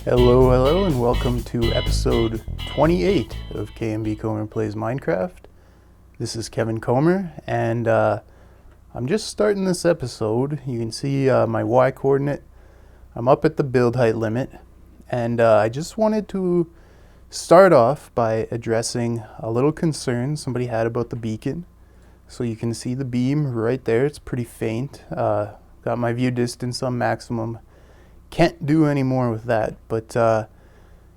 Hello, and welcome to episode 28 of KMBKomhyr Plays Minecraft. This is KMBKomhyr, and I'm just starting this episode. You can see my Y coordinate. I'm up at the build height limit, and I just wanted to start off by addressing a little concern somebody had about the beacon. So you can see the beam right there. It's pretty faint. Got my view distance on maximum. Can't do any more with that, but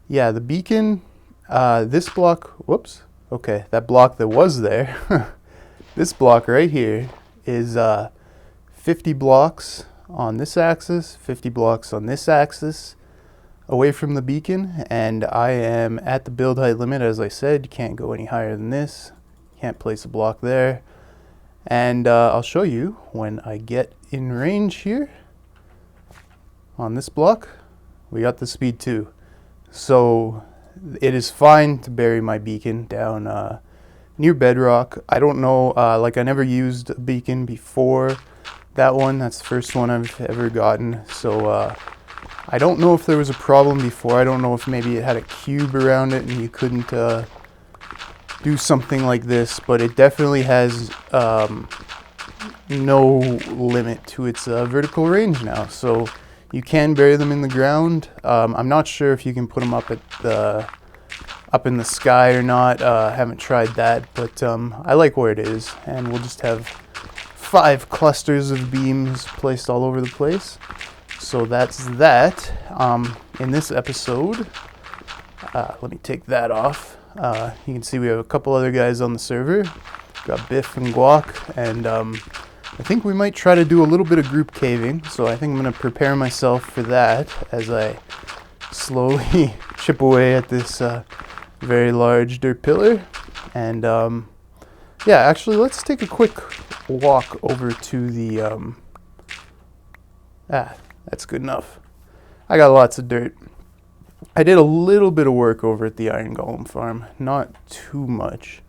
yeah, the beacon, this block, whoops, okay, that block that was there, this block right here is 50 blocks on this axis, 50 blocks on this axis, away from the beacon, and I am at the build height limit. As I said, you can't go any higher than this, can't place a block there, and I'll show you when I get in range here. On this block, we got the speed 2. So it is fine to bury my beacon down near bedrock. I don't know, like I never used a beacon before that one. That's the first one I've ever gotten. So I don't know if there was a problem before. I don't know if maybe it had a cube around it and you couldn't do something like this, but it definitely has no limit to its vertical range now. So you can bury them in the ground. I'm not sure if you can put them up in the sky or not. Haven't tried that, but I like where it is, and we'll just have 5 clusters of beams placed all over the place. So that's that. In this episode, let me take that off. You can see we have a couple other guys on the server. Got Biff and Guac, and I think we might try to do a little bit of group caving, so I think I'm going to prepare myself for that as I slowly chip away at this very large dirt pillar. And yeah, actually, let's take a quick walk over to the... that's good enough. I got lots of dirt. I did a little bit of work over at the iron golem farm, not too much,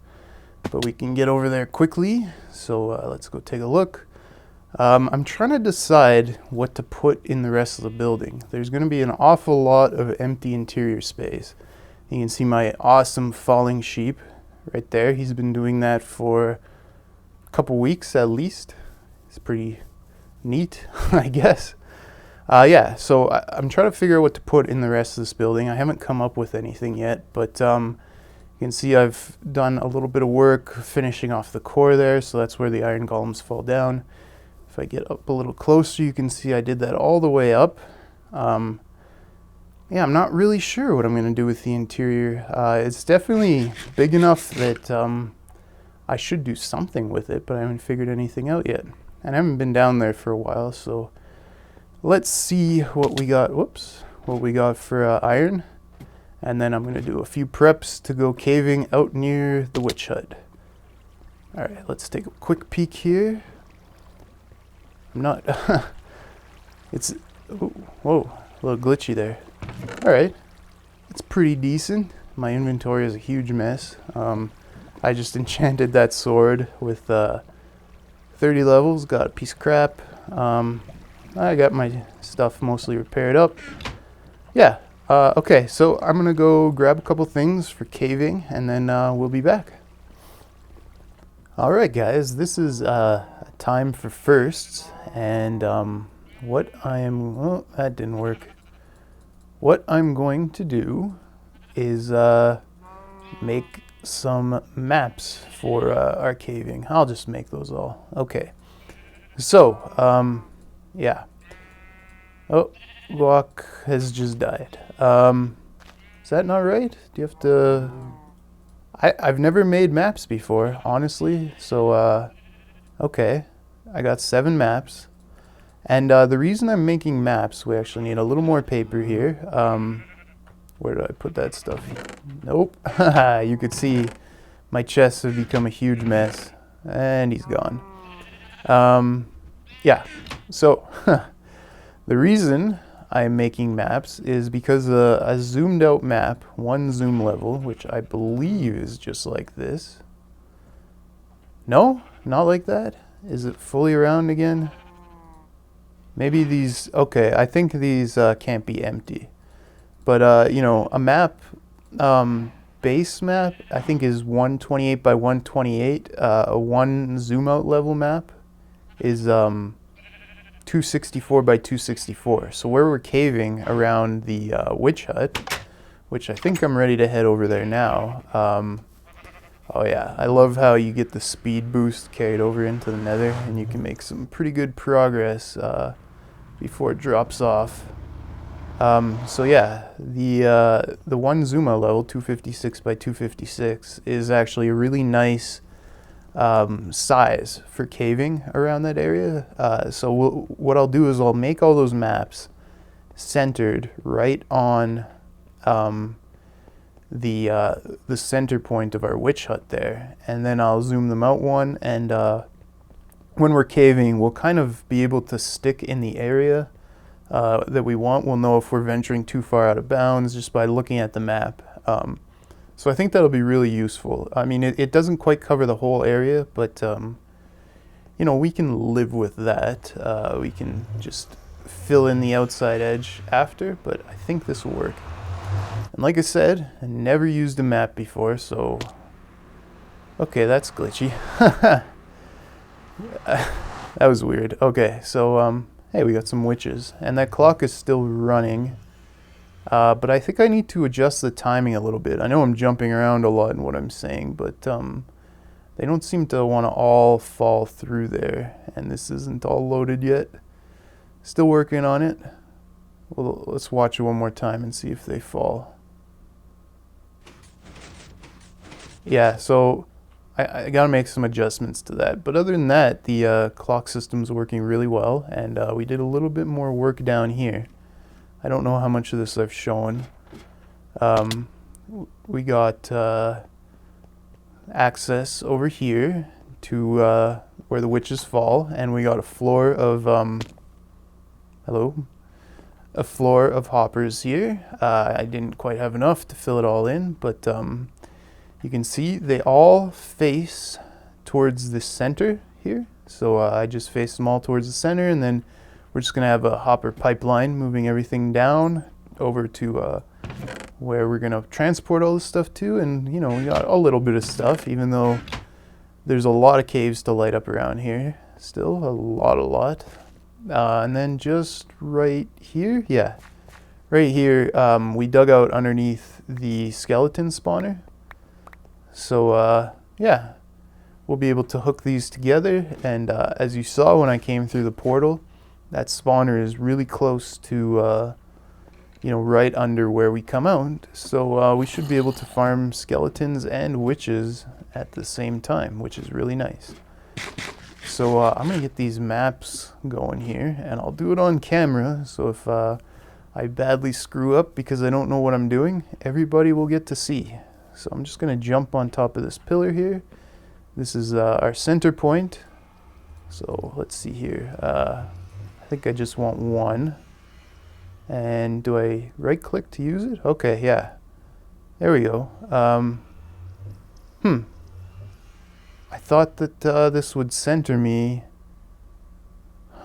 but we can get over there quickly. So let's go take a look. I'm trying to decide what to put in the rest of the building. There's going to be an awful lot of empty interior space. You can see my awesome falling sheep right there. He's been doing that for a couple weeks at least. It's pretty neat, I guess. Yeah, so I'm trying to figure out what to put in the rest of this building. I haven't come up with anything yet, but you can see I've done a little bit of work finishing off the core there, so that's where the iron golems fall down. If I get up a little closer, you can see I did that all the way up. Yeah, I'm not really sure what I'm going to do with the interior. It's definitely big enough that I should do something with it, but I haven't figured anything out yet. And I haven't been down there for a while, so let's see what we got. Whoops, what we got for iron. And then I'm going to do a few preps to go caving out near the witch hut. All right, let's take a quick peek here. I'm not... it's... Ooh, whoa, a little glitchy there. All right, it's pretty decent. My inventory is a huge mess. I just enchanted that sword with 30 levels. Got a piece of crap. I got my stuff mostly repaired up. Yeah. Okay, so I'm going to go grab a couple things for caving, and then we'll be back. Alright guys, this is time for firsts, and what I am... Oh, that didn't work. What I'm going to do is make some maps for our caving. I'll just make those all. Okay. So, yeah. Oh, Guac has just died. Is that not right? Do you have to... I've never made maps before, honestly. So, okay. I got 7 maps. And the reason I'm making maps, we actually need a little more paper here. Where did I put that stuff? Nope. You could see my chests have become a huge mess. And he's gone. Yeah. So, the reason I'm making maps is because a zoomed out map, 1 zoom level, which I believe is just like this. No, not like that. Is it fully around again? Maybe these, okay, I think these can't be empty. But you know, a map, base map, I think is 128 by 128. A one zoom out level map is 264 by 264. So where we're caving around the witch hut, which I think I'm ready to head over there now. Oh yeah, I love how you get the speed boost carried over into the nether, and you can make some pretty good progress before it drops off. So yeah, the one zoom out level, 256 by 256, is actually a really nice size for caving around that area. So what I'll do is I'll make all those maps centered right on the center point of our witch hut there, and then I'll zoom them out one, and when we're caving, we'll kind of be able to stick in the area that we want. We'll know if we're venturing too far out of bounds just by looking at the map. So I think that'll be really useful. I mean, it doesn't quite cover the whole area, but you know, we can live with that. We can just fill in the outside edge after, but I think this will work. And like I said, I never used a map before, so... Okay, that's glitchy. That was weird. Okay, so, hey, we got some witches. And that clock is still running. But I think I need to adjust the timing a little bit. I know I'm jumping around a lot in what I'm saying, but they don't seem to want to all fall through there. And this isn't all loaded yet. Still working on it. Well, let's watch it one more time and see if they fall. Yeah, so I gotta make some adjustments to that. But other than that, the clock system's working really well, and we did a little bit more work down here. I don't know how much of this I've shown. We got access over here to where the witches fall, and we got a floor of a floor of hoppers here. I didn't quite have enough to fill it all in, but you can see they all face towards the center here. So I just faced them all towards the center, and then we're just gonna have a hopper pipeline moving everything down over to where we're gonna transport all this stuff to. And you know, we got a little bit of stuff, even though there's a lot of caves to light up around here. Still a lot. And then just right here, yeah, right here, we dug out underneath the skeleton spawner. So yeah, we'll be able to hook these together. And as you saw when I came through the portal, that spawner is really close to you know, right under where we come out. So we should be able to farm skeletons and witches at the same time, which is really nice. So I'm gonna get these maps going here, and I'll do it on camera. So if I badly screw up because I don't know what I'm doing, everybody will get to see. So I'm just gonna jump on top of this pillar here. This is our center point. So let's see here. I think I just want one. And do I right click to use it? Okay, yeah. There we go. I thought that this would center me.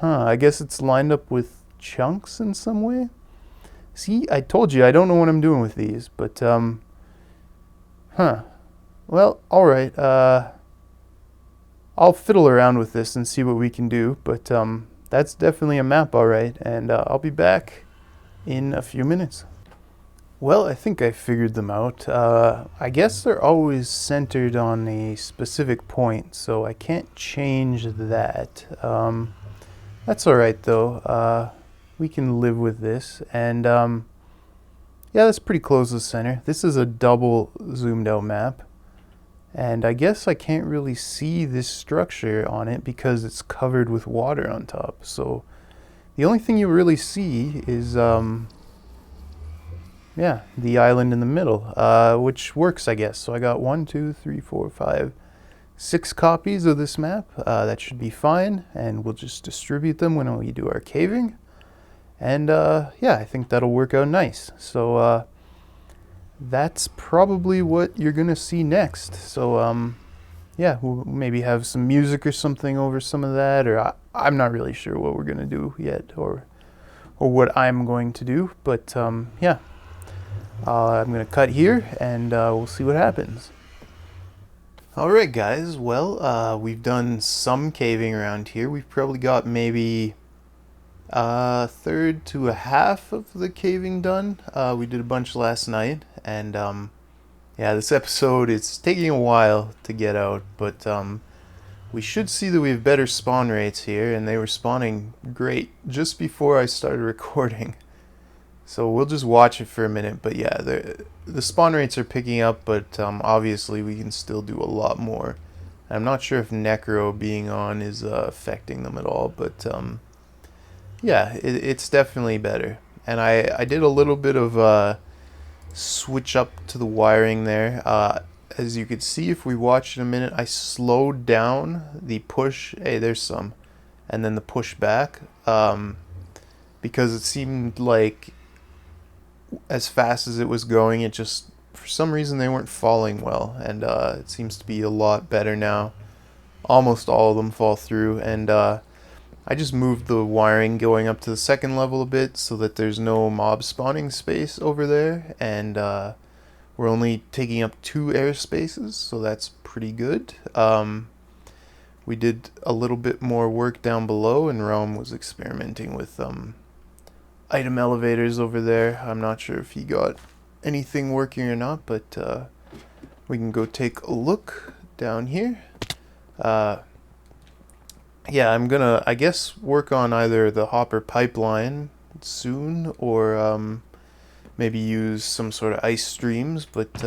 I guess it's lined up with chunks in some way. See, I told you I don't know what I'm doing with these, but well, alright. I'll fiddle around with this and see what we can do, but that's definitely a map, alright, and I'll be back in a few minutes. Well, I think I figured them out. I guess they're always centered on a specific point, so I can't change that. That's alright though. We can live with this, and yeah, that's pretty close to the center. This is a double zoomed out map, and I guess I can't really see this structure on it because it's covered with water on top. So the only thing you really see is yeah, the island in the middle, which works, I guess. So I got 1, 2, 3, 4, 5, 6 copies of this map. That should be fine, and we'll just distribute them when we do our caving. And yeah, I think that'll work out nice. So that's probably what you're gonna see next. So yeah, we'll maybe have some music or something over some of that, or I'm not really sure what we're gonna do yet, or what I'm going to do. But yeah. I'm going to cut here and we'll see what happens. Alright guys, well, we've done some caving around here. We've probably got maybe a third to a half of the caving done. We did a bunch last night, and yeah, this episode, it's taking a while to get out, but we should see that we have better spawn rates here, and they were spawning great just before I started recording. So we'll just watch it for a minute, but yeah, the spawn rates are picking up, but obviously we can still do a lot more. I'm not sure if Necro being on is affecting them at all, but yeah, it's definitely better. And I did a little bit of switch up to the wiring there. As you could see, if we watch in a minute, I slowed down the push. Hey, there's some. And then the push back, because it seemed like as fast as it was going, it just, for some reason, they weren't falling well. And it seems to be a lot better now. Almost all of them fall through. And I just moved the wiring going up to the second level a bit so that there's no mob spawning space over there. And we're only taking up 2 air spaces, so that's pretty good. We did a little bit more work down below, and Rome was experimenting with item elevators over there. I'm not sure if he got anything working or not, but we can go take a look down here. Yeah, I'm gonna, I guess, work on either the hopper pipeline soon, or maybe use some sort of ice streams, but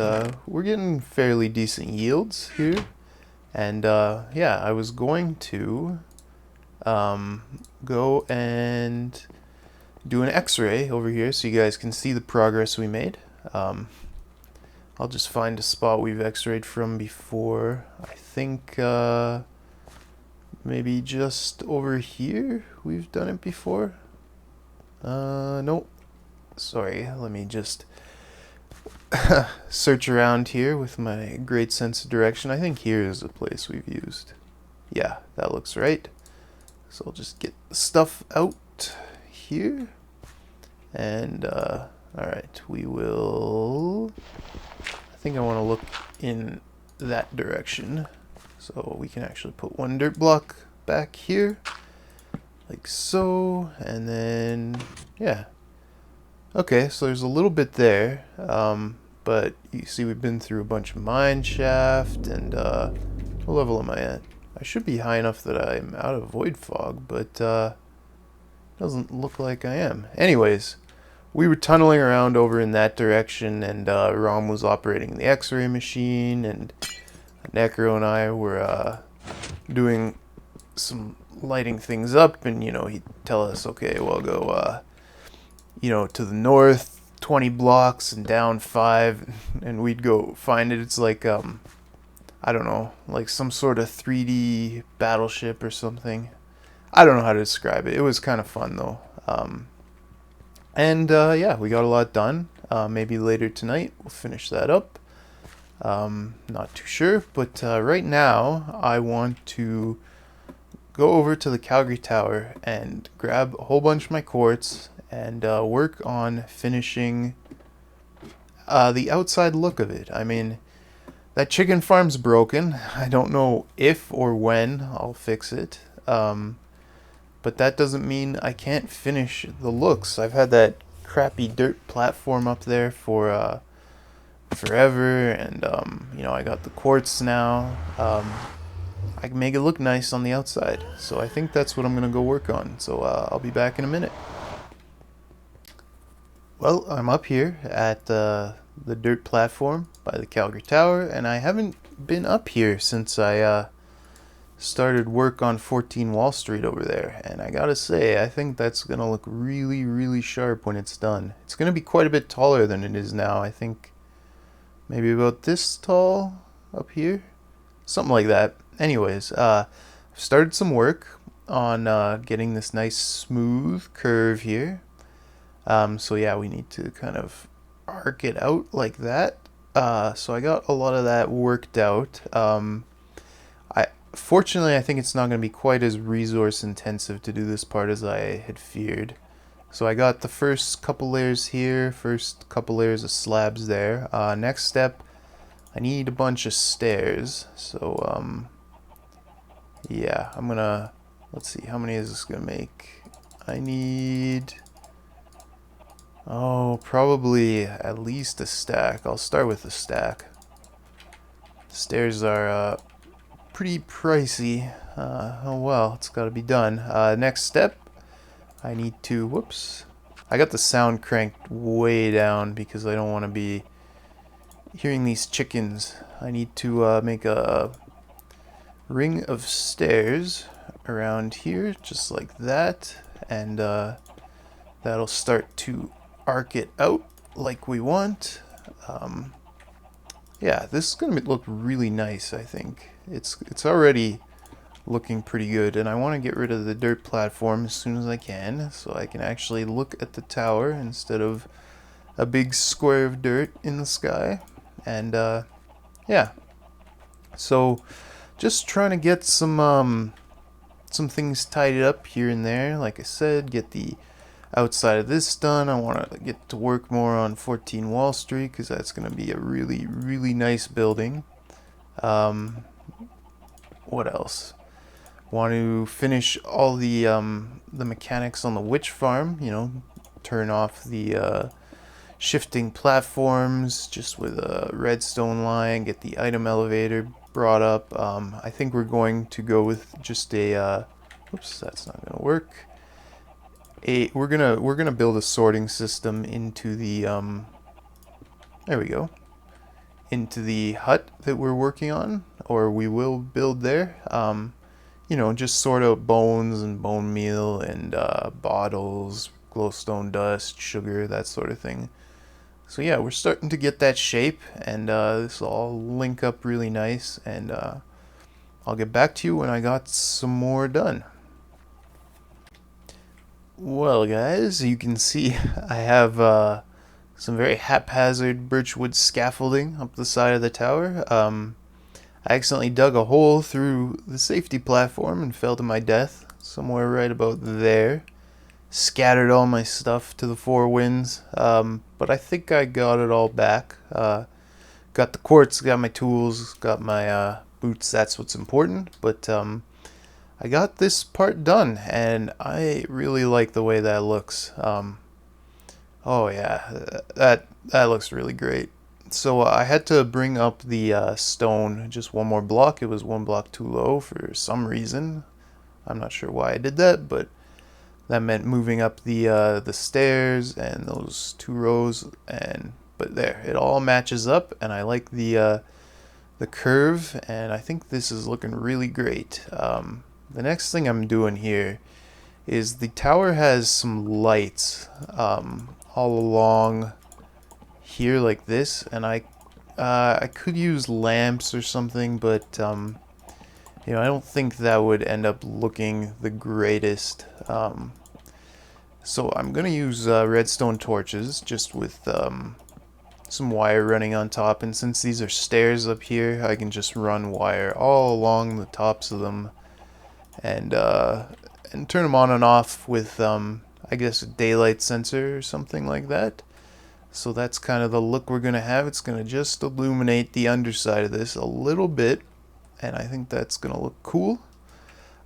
we're getting fairly decent yields here. And yeah, I was going to go and do an x-ray over here so you guys can see the progress we made. I'll just find a spot we've x-rayed from before. I think maybe just over here we've done it before. Nope. Sorry, let me just search around here with my great sense of direction. I think here is the place we've used. Yeah, that looks right. So I'll just get the stuff out here. And, alright, we will... I think I want to look in that direction. So we can actually put one dirt block back here. Like so. And then, yeah. Okay, so there's a little bit there. But you see we've been through a bunch of mine shaft. And, what level am I at? I should be high enough that I'm out of void fog, but doesn't look like I am. Anyways, we were tunneling around over in that direction, and Rom was operating the x-ray machine, and Necro and I were doing some lighting things up, and you know, he'd tell us, okay, well, go you know, to the north 20 blocks and down 5, and we'd go find it. It's like I don't know, like some sort of 3D battleship or something. I don't know how to describe it. It was kind of fun though. And yeah, we got a lot done. Maybe later tonight we'll finish that up. Not too sure, but right now I want to go over to the Calgary Tower and grab a whole bunch of my quartz and work on finishing the outside look of it. I mean, that chicken farm's broken. I don't know if or when I'll fix it. But that doesn't mean I can't finish the looks. I've had that crappy dirt platform up there for forever, and you know, I got the quartz now. I can make it look nice on the outside. So I think that's what I'm gonna go work on. So I'll be back in a minute. Well, I'm up here at the dirt platform by the Calgary Tower, and I haven't been up here since I started work on 14 Wall Street over there, and I gotta say, I think that's gonna look really, really sharp when it's done. It's gonna be quite a bit taller than it is now. I think maybe about this tall up here, something like that. Anyways, I've started some work on getting this nice smooth curve here. So yeah, we need to kind of arc it out like that. So I got a lot of that worked out. Fortunately, I think it's not going to be quite as resource intensive to do this part as I had feared. So I got the first couple layers here, first couple layers of slabs there. Next step, I need a bunch of stairs. So yeah, I'm gonna, let's see, how many is this gonna make? I need, oh, probably at least a stack. I'll start with a stack. Stairs are pretty pricey. Oh well, it's got to be done. Next step, I need to, whoops. I got the sound cranked way down because I don't want to be hearing these chickens. I need to make a ring of stairs around here, just like that. And that'll start to arc it out like we want. Yeah, this is going to look really nice, I think. It's already looking pretty good, and I want to get rid of the dirt platform as soon as I can, so I can actually look at the tower instead of a big square of dirt in the sky. And yeah, so just trying to get some things tidied up here and there. Like I said, get the outside of this done. I want to get to work more on 14 Wall Street because that's going to be a really, really nice building. What else? Want to finish all the mechanics on the witch farm. You know, turn off the shifting platforms just with a redstone line. Get the item elevator brought up. I think we're going to go with just a. Oops, that's not going to work. We're gonna build a sorting system into the there we go, into the hut that we're working on, or we will build there. You know, just sort out bones and bone meal and bottles, glowstone dust, sugar, that sort of thing. So yeah, we're starting to get that shape, and this will all link up really nice, and I'll get back to you when I got some more done. Well guys, you can see I have some very haphazard birchwood scaffolding up the side of the tower. I accidentally dug a hole through the safety platform and fell to my death somewhere right about there. Scattered all my stuff to the four winds, but I think I got it all back. Got the quartz, got my tools, got my boots, that's what's important, but I got this part done, and I really like the way that looks. Oh yeah, that looks really great. So I had to bring up the stone just one more block. It was one block too low for some reason. I'm not sure why I did that, but that meant moving up the stairs and those two rows. But there, it all matches up, and I like the curve, and I think this is looking really great. The next thing I'm doing here is the tower has some lights all along here like this, and I could use lamps or something, but you know, I don't think that would end up looking the greatest. So I'm gonna use redstone torches just with some wire running on top, and since these are stairs up here, I can just run wire all along the tops of them, and turn them on and off with I guess a daylight sensor or something like that. So that's kind of the look we're gonna have. It's gonna just illuminate the underside of this a little bit, and I think that's gonna look cool.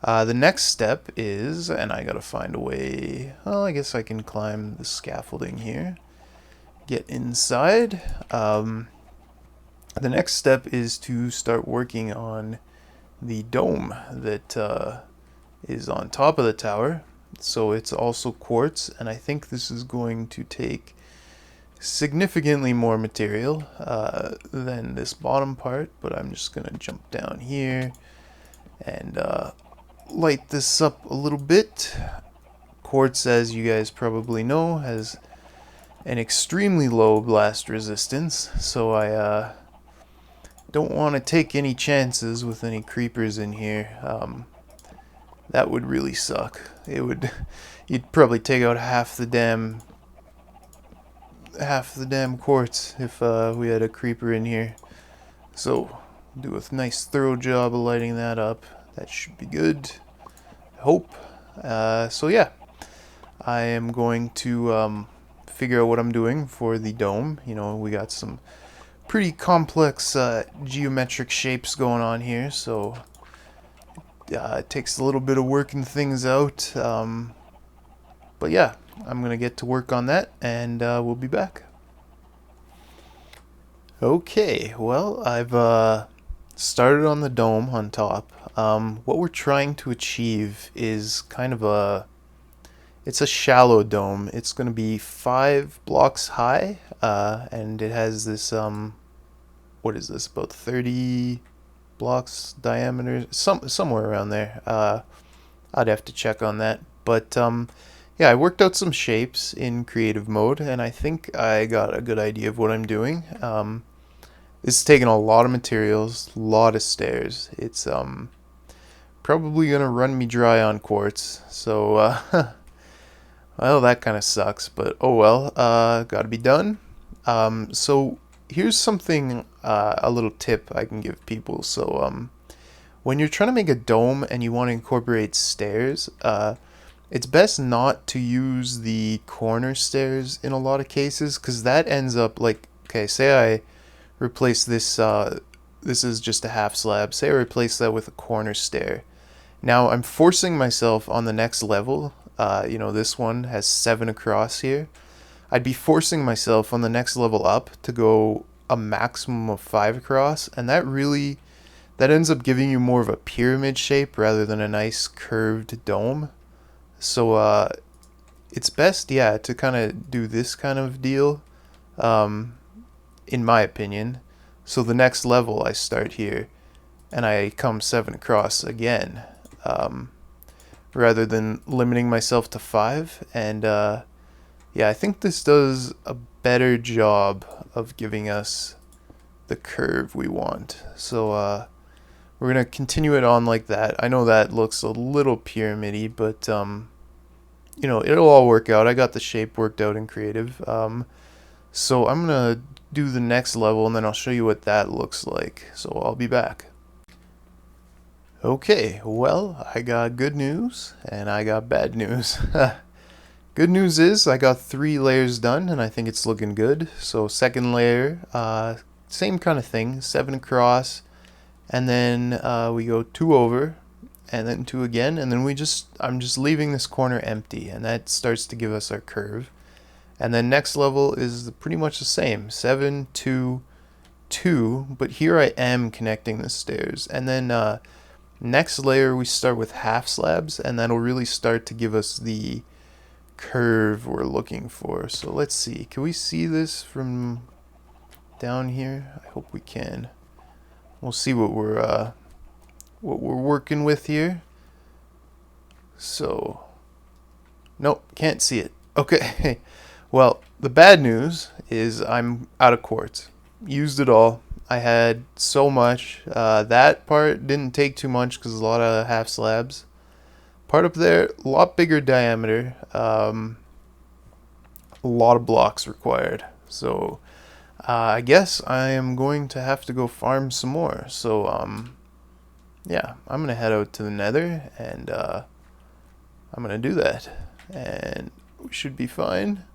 The next step is, and I gotta find a way, well, I guess I can climb the scaffolding here, get inside. The next step is to start working on the dome that is on top of the tower. So it's also quartz, and I think this is going to take significantly more material than this bottom part, but I'm just gonna jump down here and light this up a little bit. Quartz, as you guys probably know, has an extremely low blast resistance, so I don't want to take any chances with any creepers in here. That would really suck. You'd probably take out half the damn quartz if we had a creeper in here. So do a nice thorough job of lighting that up. That should be good, I hope. So yeah, I am going to figure out what I'm doing for the dome. You know, we got some pretty complex geometric shapes going on here, so it takes a little bit of working things out. But yeah, I'm going to get to work on that, and we'll be back. Okay, well, I've started on the dome on top. What we're trying to achieve is kind of it's a shallow dome. It's going to be 5 blocks high, and it has this, what is this, about 30 blocks diameter, somewhere around there. I'd have to check on that. But yeah, I worked out some shapes in creative mode, and I think I got a good idea of what I'm doing. This is taking a lot of materials, a lot of stairs. It's probably gonna run me dry on quartz, so well, that kind of sucks, but oh well, gotta be done. So here's something, a little tip I can give people. So when you're trying to make a dome and you want to incorporate stairs, it's best not to use the corner stairs in a lot of cases, because that ends up like, okay, say I replace this, this is just a half slab, say I replace that with a corner stair. Now I'm forcing myself on the next level, you know, this one has 7 across here. I'd be forcing myself on the next level up to go a maximum of 5 across, and that ends up giving you more of a pyramid shape rather than a nice curved dome. So it's best, yeah, to kind of do this kind of deal, in my opinion. So the next level I start here and I come 7 across again, rather than limiting myself to 5. And yeah, I think this does a better job of giving us the curve we want. So we're gonna continue it on like that. I know that looks a little pyramid-y, but you know, it'll all work out. I got the shape worked out in creative. So I'm gonna do the next level and then I'll show you what that looks like. So I'll be back. Okay, well, I got good news and I got bad news. Good news is I got 3 layers done and I think it's looking good. So second layer, same kind of thing, 7 across, and then we go 2 over, and then 2 again, and then I'm just leaving this corner empty, and that starts to give us our curve. And then next level is pretty much the same, 7, 2, 2, but here I am connecting the stairs. And then next layer we start with half slabs, and that'll really start to give us the curve we're looking for. So let's see, can we see this from down here? I hope we can. We'll see what we're working with here. So nope, can't see it. Okay. Well, the bad news is I'm out of quartz. Used it all. I had so much. That part didn't take too much because a lot of half slabs. Part up there, a lot bigger diameter. A lot of blocks required. So I guess I am going to have to go farm some more. So yeah, I'm gonna head out to the nether and I'm gonna do that, and we should be fine.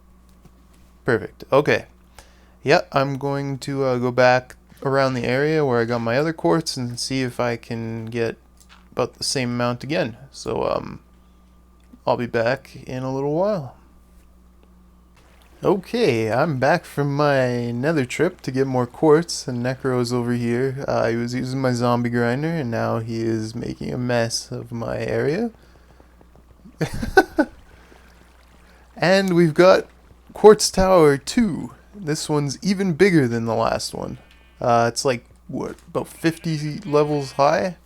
Perfect. Okay. Yeah, I'm going to go back around the area where I got my other quartz and see if I can get about the same amount again. So I'll be back in a little while. Okay, I'm back from my nether trip to get more quartz, and Necro's over here. He was using my zombie grinder, and now he is making a mess of my area. And we've got Quartz Tower 2. This one's even bigger than the last one. It's like, what, about 50 levels high?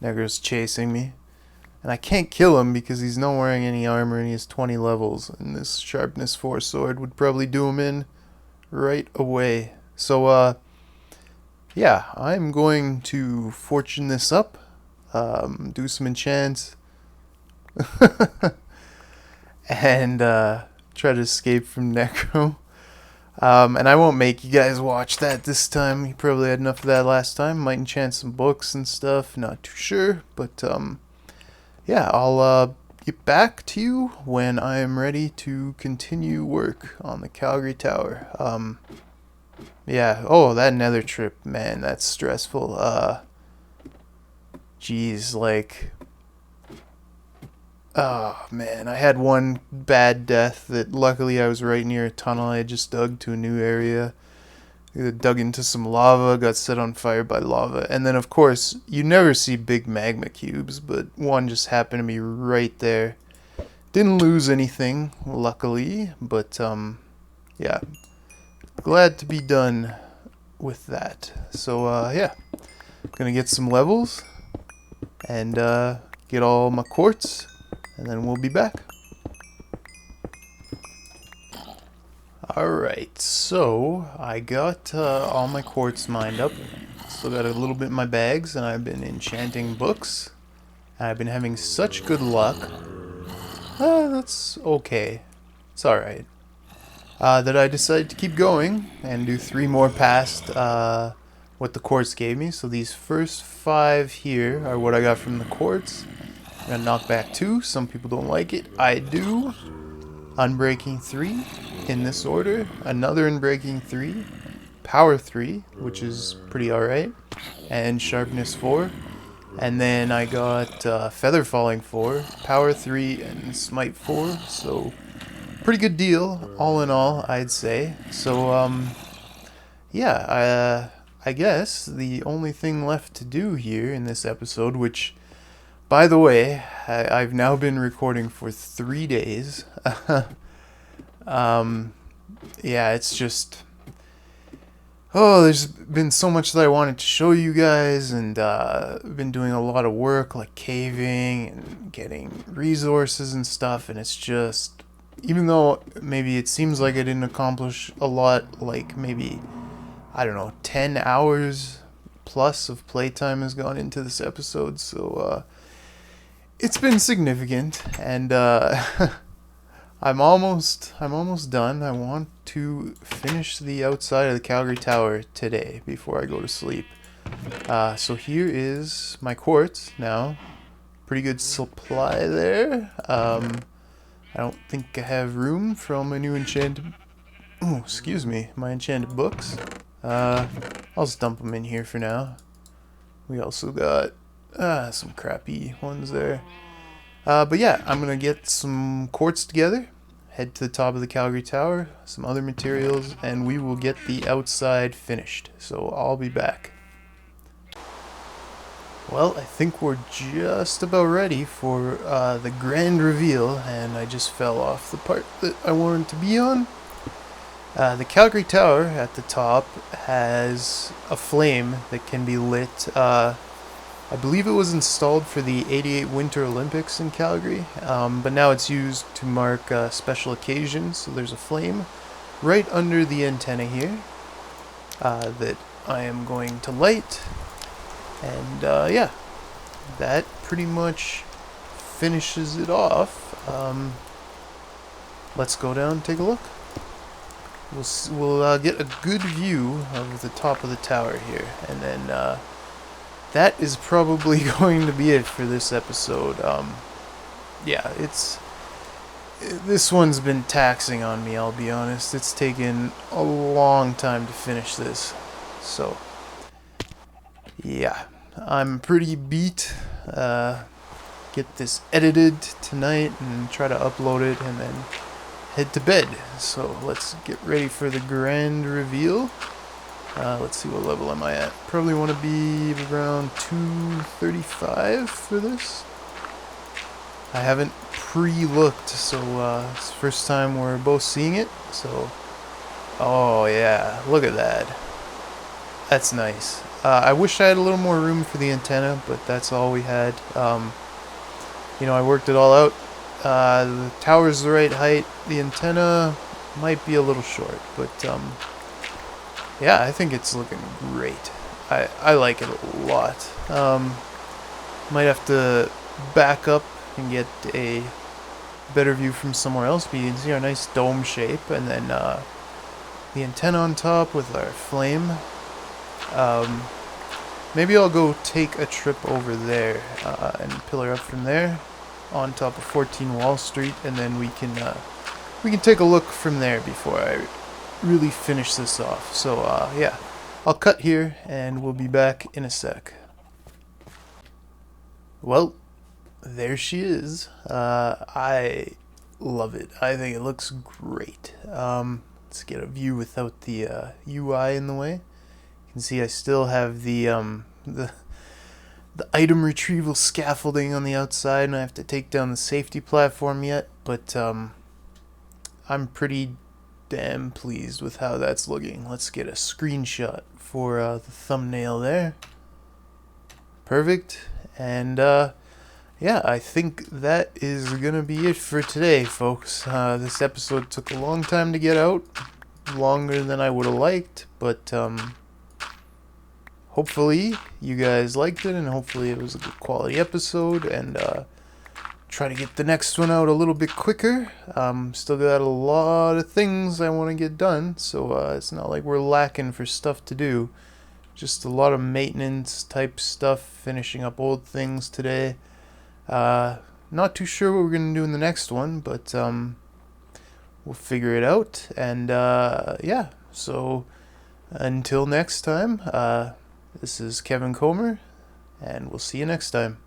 Necro's chasing me. And I can't kill him because he's not wearing any armor and he has 20 levels. And this sharpness 4 sword would probably do him in right away. So, yeah, I'm going to fortune this up. Do some enchants. And try to escape from Necro. And I won't make you guys watch that this time. You probably had enough of that last time. Might enchant some books and stuff. Not too sure. But, yeah, I'll, get back to you when I am ready to continue work on the Calgary Tower. Yeah, oh, that nether trip, man, that's stressful. Geez, like, oh man, I had one bad death that luckily I was right near a tunnel. I just dug to a new area. I dug into some lava, got set on fire by lava, and then of course you never see big magma cubes, but one just happened to be right there. Didn't lose anything, luckily, but yeah, glad to be done with that. So yeah, gonna get some levels and get all my quartz, and then we'll be back. Alright, so I got all my quartz mined up. Still got a little bit in my bags, and I've been enchanting books. And I've been having such good luck. That's okay. It's alright. That I decided to keep going and do 3 more past what the quartz gave me. So these first 5 here are what I got from the quartz. I'm gonna knock back 2. Some people don't like it. I do. Unbreaking 3 in this order. Another Unbreaking 3. Power 3, which is pretty alright. And Sharpness 4. And then I got Feather Falling 4. Power 3 and Smite 4. So pretty good deal, all in all, I'd say. So, yeah, I guess the only thing left to do here in this episode, which, by the way, I've now been recording for 3 days. Yeah, it's just, oh, there's been so much that I wanted to show you guys, and I've been doing a lot of work, like caving and getting resources and stuff, and it's just, even though maybe it seems like I didn't accomplish a lot, like maybe, I don't know, 10 hours plus of playtime has gone into this episode, so it's been significant, and I'm almost done. I want to finish the outside of the Calgary Tower today before I go to sleep. So here is my quartz now. Pretty good supply there. I don't think I have room for all my new enchanted... Oh, excuse me, my enchanted books. I'll just dump them in here for now. We also got some crappy ones there. But yeah, I'm going to get some quartz together, head to the top of the Calgary Tower, some other materials, and we will get the outside finished. So I'll be back. Well, I think we're just about ready for the grand reveal, and I just fell off the part that I wanted to be on. The Calgary Tower at the top has a flame that can be lit. I believe it was installed for the '88 Winter Olympics in Calgary, but now it's used to mark special occasions. So there's a flame right under the antenna here that I am going to light. And yeah, that pretty much finishes it off. Let's go down and take a look. We'll get a good view of the top of the tower here, and then that is probably going to be it for this episode. Yeah, this one's been taxing on me, I'll be honest. It's taken a long time to finish this. So, yeah, I'm pretty beat. Get this edited tonight and try to upload it and then head to bed. So let's get ready for the grand reveal. Let's see, what level am I at? Probably want to be around 235 for this. I haven't pre-looked, so it's the first time we're both seeing it. So, oh yeah, look at that. That's nice. I wish I had a little more room for the antenna, but that's all we had. You know, I worked it all out. The tower's the right height. The antenna might be a little short, but yeah, I think it's looking great. I like it a lot. Might have to back up and get a better view from somewhere else, but you can see our nice dome shape, and then the antenna on top with our flame. Maybe I'll go take a trip over there and pillar up from there. on top of 14 Wall Street, and then we can take a look from there before I really finish this off. So yeah, I'll cut here and we'll be back in a sec. Well, there she is. I love it. I think it looks great. Let's get a view without the UI in the way. You can see I still have the item retrieval scaffolding on the outside, and I have to take down the safety platform yet, but I'm pretty damn pleased with how that's looking. Let's get a screenshot for the thumbnail there. Perfect. And yeah, I think that is gonna be it for today, folks. This episode took a long time to get out, longer than I would have liked, but hopefully you guys liked it, and hopefully it was a good quality episode, and try to get the next one out a little bit quicker. Still got a lot of things I want to get done, so it's not like we're lacking for stuff to do. Just a lot of maintenance type stuff, finishing up old things today. Not too sure what we're going to do in the next one, but we'll figure it out. And yeah, so until next time, this is KMBKomhyr, and we'll see you next time.